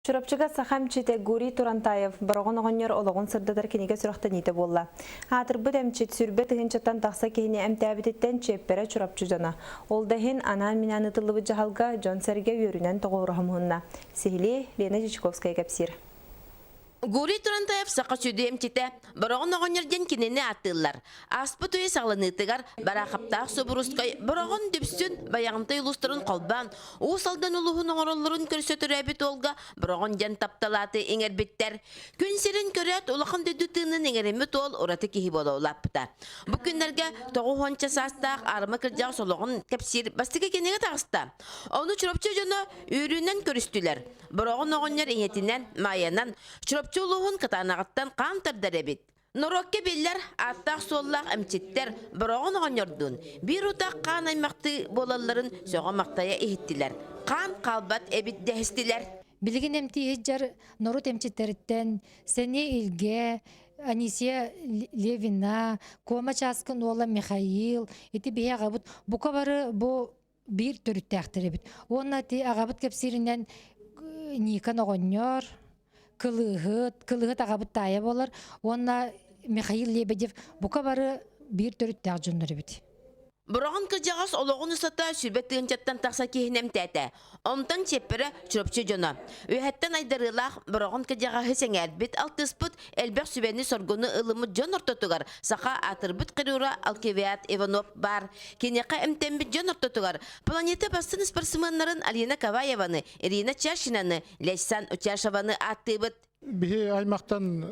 Чурапчыга сахамчите Гури Турантаев барогон оғынер олығын сырдыдар кенеге сұрақта ниті болла. Атырбыт әмчет сүрбе тығынчаттан тақса кейіне әмтәбітеттен чеппері чурапчы жана. Ол дәхін анан минаны тылыбы жағалға Жон Сәрге өрінен тоғырығымығынна. Сихили Лена Жичковская кәпсир. Гури Турантаев сақа сөйді әмчеті барогон оғынерден кенені аттылар. Аспы түйе сағланытығар барақаптақ собырускай барогон дүпсін баяғынтай ұлыстырын қалбан. Осалдан ұлығын оңырылырын көрсетір әбет олға барогон жан тапталаты еңербеттер. Көнсерін көрет олақын дөдітінің еңеремет ол ораты кейі болу лаппыта. Бұл күндерге тоғуғанча састақ арымы кіржақ солығын кәпсир бастығы кенеге тағыста. Оны чұрапчы жоны үйрінен көрістілер. Барогон оғынер еңетінен, майянан, чулуғын катанағыттан қантырдар әбет. Норокке беллер аттақ соллақ әмчеттер бұрағын оғанердun. Bir ұтақ қан аймақты болаларын соға мақтая ехеттілер. Қан қалбат әбет дәхістілер. Білген әмті ежжар норот әмчеттеріттен сәне илге, Анисия Левина, Кома Часкын ола Михаил, еті бей ағабыт. Бұқа бары бұл бір түрітті әқтір әбет. Оны ағабыт кәпсірінен Никан оғанер, кылыгыт ағабыт тая болар. Онна Михаил Лебедев бұқа бары бір түрітті ақ бит. Бұрағын кіржағас олығын ұсата сүрбеттігін жаттан тақса кейінем тәті. Онтан чеппері чүріпчі жоны. Өйәттен айдарылақ бұрағын кіржаға хесен әлбет алтыспыт әлбәқ сүбәні соргуны ылымы жон ортотуғар. Сақа атырбыт қирура Алкевиат Иванов бар. Кенеқа әмтәмбіт жон ортотуғар. Планета бастын спортсменларын Алина Каваеваны, Ирина Чашинаны, Лейсан Учашаваны аттыбыт. Бихи аймақтан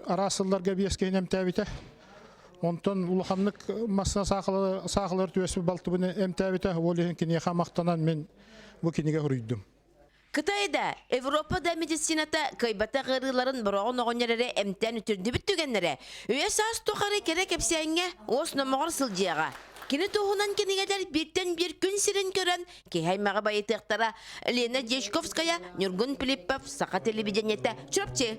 арасылларға бескейінем тәбіті. Онтон улаханнык масына сақылар түйесі балтыбыны әмтәбіті олеген кенеға мақтанан мен бұл кенеге хүрүйдім. Кытайда, Европада медицината кайбата ғырыларын бұрағын оғынерері әмтән үтірді бүттігенлері. Өе саас тоқары керек әпсәйінге ос номығыр сылжияға. Кені тоғынан кенегелер бірттен бір күн сирен көрін кейхаймаға байытықтара Лена Жешковская, Нюргун Пилиппов, Сақа телевидениета, Чурапчы.